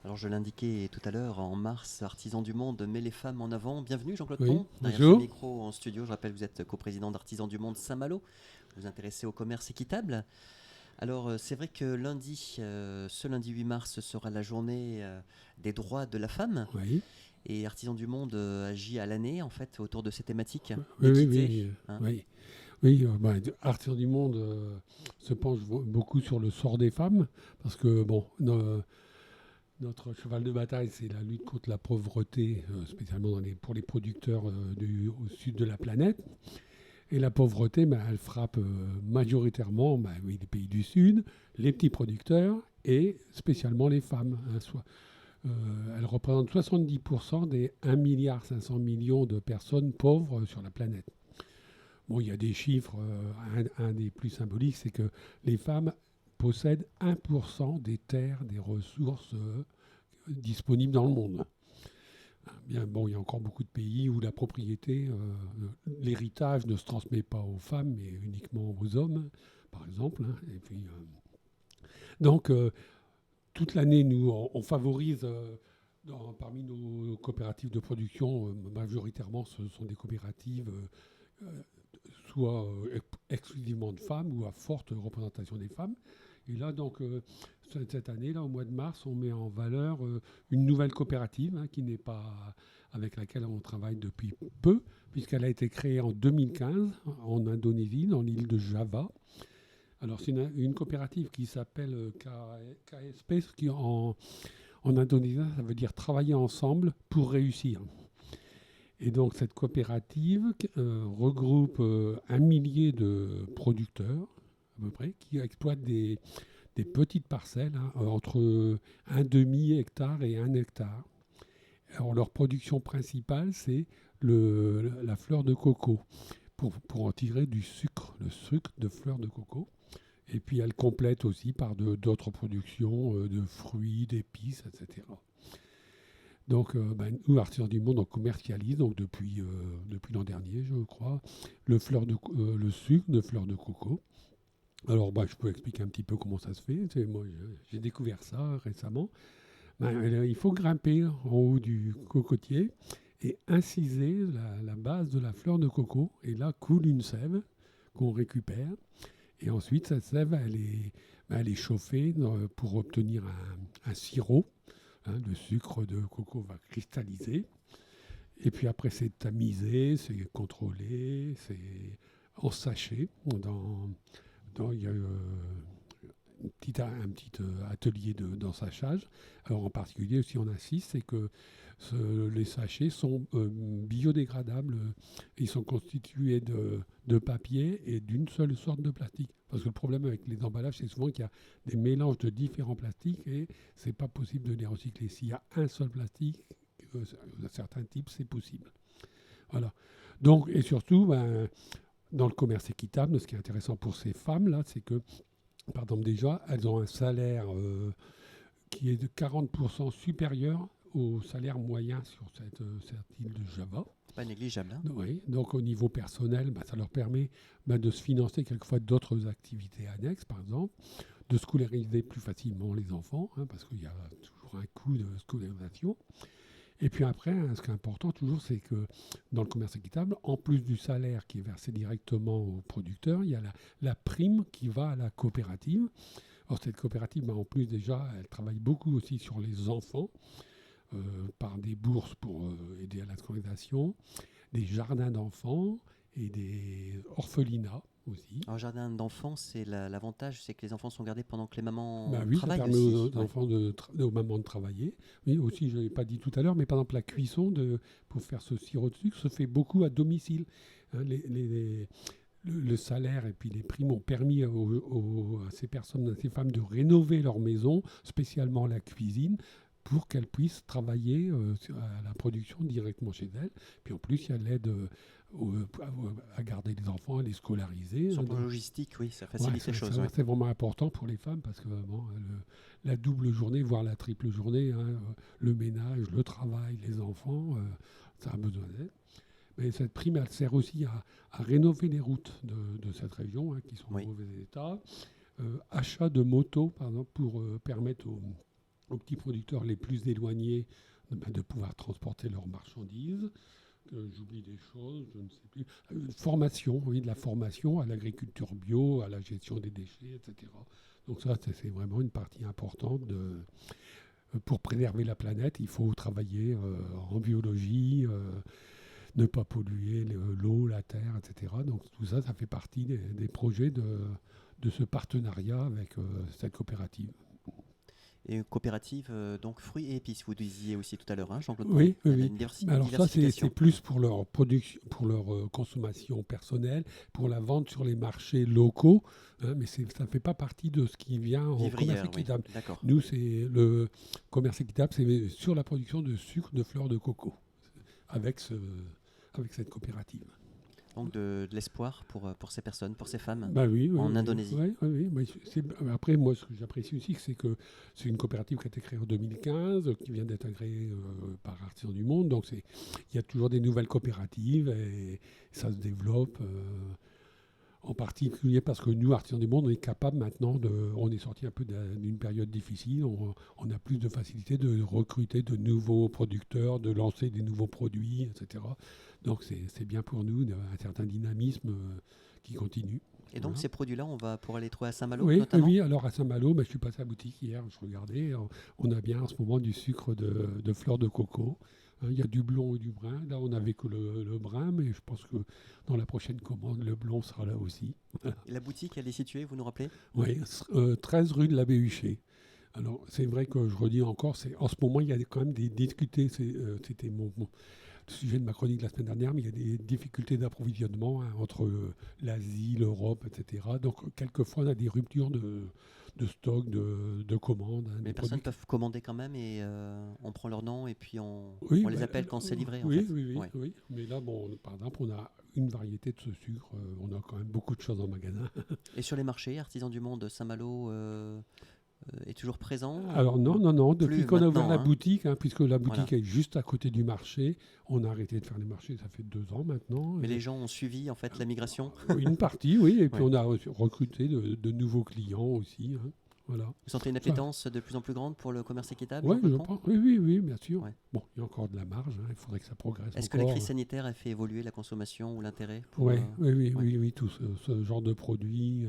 Alors je l'indiquais tout à l'heure, en mars, Artisans du Monde met les femmes en avant. Bienvenue Jean-Claude Oui, Pont, derrière ce bonjour. micro en studio. Je rappelle, vous êtes coprésident d'Artisans du Monde Saint-Malo. Vous vous intéressez au commerce équitable. Alors c'est vrai que lundi, ce lundi 8 mars, sera la journée des droits de la femme. Oui, Et Artisans du Monde agit à l'année en fait autour de ces thématiques oui, oui, d'équité, oui, hein. oui. Oui, Arthur du Monde se penche beaucoup sur le sort des femmes, parce que bon, notre cheval de bataille, c'est la lutte contre la pauvreté, spécialement pour les producteurs au sud de la planète. Et la pauvreté, elle frappe majoritairement oui, les pays du sud, les petits producteurs et spécialement les femmes, hein, elle représente 70% des 1,5 milliard de personnes pauvres sur la planète. Bon, il y a des chiffres, un des plus symboliques, c'est que les femmes possèdent 1% des terres, des ressources disponibles dans le monde. Bien, bon, il y a encore beaucoup de pays où la propriété, l'héritage ne se transmet pas aux femmes, mais uniquement aux hommes, par exemple, hein. Et puis, donc, toute l'année, nous, on favorise, parmi nos coopératives de production, majoritairement, ce sont des coopératives euh, soit exclusivement de femmes ou à forte représentation des femmes. Et là, donc, cette année, là, au mois de mars, on met en valeur une nouvelle coopérative qui n'est pas avec laquelle on travaille depuis peu, puisqu'elle a été créée en 2015 en Indonésie, dans l'île de Java. Alors, c'est une coopérative qui s'appelle KSP, ce qui en indonésien, ça veut dire travailler ensemble pour réussir. Et donc cette coopérative regroupe 1 millier de producteurs, à peu près, qui exploitent des petites parcelles entre un demi-hectare et 1 hectare. Alors leur production principale, c'est la fleur de coco, pour en tirer du sucre, le sucre de fleur de coco. Et puis elle complète aussi par d'autres productions de fruits, d'épices, etc. Donc, nous, Artisans du Monde, on commercialise donc depuis l'an dernier, je crois, le sucre de fleur de coco. Alors, je peux expliquer un petit peu comment ça se fait. Moi, j'ai découvert ça récemment. Il faut grimper en haut du cocotier et inciser la base de la fleur de coco. Et là coule une sève qu'on récupère. Et ensuite, cette sève, elle est chauffée pour obtenir un sirop. Le sucre de coco va cristalliser. Et puis après, c'est tamisé, c'est contrôlé, c'est en sachet. Il y a un petit atelier d'ensachage. Alors en particulier, aussi on insiste, c'est que les sachets sont biodégradables. Ils sont constitués de papier et d'une seule sorte de plastique. Parce que le problème avec les emballages, c'est souvent qu'il y a des mélanges de différents plastiques et c'est pas possible de les recycler. S'il y a un seul plastique, de certains types, c'est possible. Voilà. Donc, et surtout, dans le commerce équitable, ce qui est intéressant pour ces femmes-là, c'est que, par exemple, déjà, elles ont un salaire qui est de 40% supérieur au salaire moyen sur cette île de Java. C'est pas négligeable, hein. Oui, donc au niveau personnel, ça leur permet de se financer quelquefois d'autres activités annexes, par exemple, de scolariser plus facilement les enfants, parce qu'il y a toujours un coût de scolarisation. Et puis après, ce qui est important toujours, c'est que dans le commerce équitable, en plus du salaire qui est versé directement au producteur, il y a la prime qui va à la coopérative. Alors cette coopérative, en plus déjà, elle travaille beaucoup aussi sur les enfants, par des bourses pour aider à la scolarisation, des jardins d'enfants et des orphelinats aussi. Un jardin d'enfants, l'avantage, c'est que les enfants sont gardés pendant que les mamans Oui, ça travaillent permet aussi. aux Ouais. enfants, aux mamans de travailler. Oui, aussi, je ne l'ai pas dit tout à l'heure, mais par exemple, la cuisson pour faire ce sirop de sucre se fait beaucoup à domicile. Le salaire et puis les primes ont permis à ces personnes, à ces femmes de rénover leur maison, spécialement la cuisine, pour qu'elles puissent travailler à la production directement chez elles. Puis en plus, il y a l'aide à garder les enfants, à les scolariser. Sur le plan logistique, oui, ça Ouais, facilite les choses. Ouais. c'est vraiment important pour les femmes parce que la double journée, voire la triple journée, le ménage, le travail, les enfants, ça a besoin d'aide. Mais cette prime, elle sert aussi à rénover les routes de cette région qui sont Oui. en mauvais état. Achat de motos, par exemple, pour permettre aux petits producteurs les plus éloignés de pouvoir transporter leurs marchandises. J'oublie des choses, je ne sais plus. Formation, oui, de la formation à l'agriculture bio, à la gestion des déchets, etc. Donc ça, c'est vraiment une partie importante pour préserver la planète. Il faut travailler en biologie, ne pas polluer l'eau, la terre, etc. Donc tout ça, ça fait partie des projets de ce partenariat avec cette coopérative. Et une coopérative, donc fruits et épices, vous disiez aussi tout à l'heure, hein, Jean-Claude Oui, Pont. oui, oui. Alors ça, c'est plus pour leur production, pour leur consommation personnelle, pour la vente sur les marchés locaux, hein, mais ça ne fait pas partie de ce qui vient en commerce équitable. Oui, d'accord. Nous, c'est le commerce équitable, c'est sur la production de sucre de fleurs de coco, avec cette coopérative. Donc de l'espoir pour ces personnes, pour ces femmes en Indonésie. Oui. Après, moi, ce que j'apprécie aussi, c'est que c'est une coopérative qui a été créée en 2015, qui vient d'être agréée par Artisans du Monde. Donc, il y a toujours des nouvelles coopératives et ça se développe. En particulier parce que nous, Artisans du Monde, on est capable maintenant on est sorti un peu d'une période difficile. On a plus de facilité de recruter de nouveaux producteurs, de lancer des nouveaux produits, etc. Donc c'est bien pour nous, un certain dynamisme qui continue. Et donc ces produits-là, on va pouvoir les trouver à Saint-Malo notamment ? Oui, alors à Saint-Malo, je suis passé à la boutique hier, je regardais, on a bien en ce moment du sucre de fleurs de coco. Il y a du blond et du brun. Là, on n'avait que le brun, mais je pense que dans la prochaine commande, le blond sera là aussi. Et la boutique, elle est située, vous nous rappelez ? Oui, 13 rue de l'Abbé Huchet. Alors, c'est vrai que je redis encore, en ce moment, il y a quand même des difficultés. C'était le sujet de ma chronique de la semaine dernière, mais il y a des difficultés d'approvisionnement entre l'Asie, l'Europe, etc. Donc, quelquefois, on a des ruptures de stock, de commandes. Mais les personnes peuvent commander quand même et on prend leur nom et puis on les appelle quand c'est livré. Oui. Mais là, par exemple, on a une variété de ce sucre. On a quand même beaucoup de choses en magasin. Et sur les marchés, Artisans du Monde, Saint-Malo est toujours présent ? Alors non. Depuis qu'on a ouvert la boutique, puisque la boutique est juste à côté du marché, on a arrêté de faire les marchés, ça fait 2 ans maintenant. Mais les gens ont suivi en fait la migration ? Une partie, oui. Et puis on a recruté de nouveaux clients aussi. Voilà. Vous sentez une appétence de plus en plus grande pour le commerce équitable ? Oui, je pense. Oui, bien sûr. Ouais. Bon, il y a encore de la marge, il faudrait que ça progresse. Est-ce que la crise sanitaire a fait évoluer la consommation ou l'intérêt ? Oui, tout ce genre de produits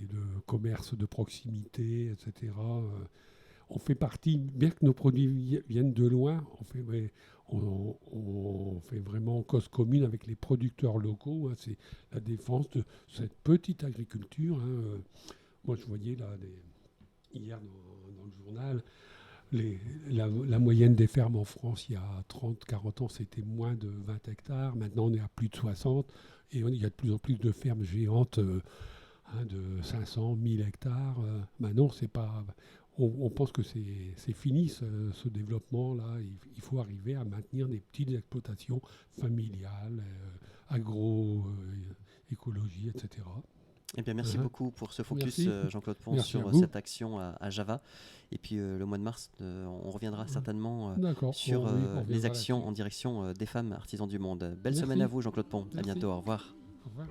et de commerce de proximité, etc. On fait partie, bien que nos produits viennent de loin, on fait vraiment cause commune avec les producteurs locaux. C'est la défense de cette petite agriculture. Moi, je voyais là, hier dans le journal, la moyenne des fermes en France, il y a 30-40 ans, c'était moins de 20 hectares. Maintenant, on est à plus de 60. Et il y a de plus en plus de fermes géantes de 500, 1000 hectares. Non, c'est pas... On pense que c'est fini ce développement-là. Il faut arriver à maintenir des petites exploitations familiales, agroécologie, etc. Eh bien, merci beaucoup pour ce focus, Jean-Claude Pons, sur cette action à Java. Et puis le mois de mars, on reviendra certainement sur les actions en direction des femmes artisans du monde. Belle semaine à vous, Jean-Claude Pons. À bientôt. Au revoir. Au revoir.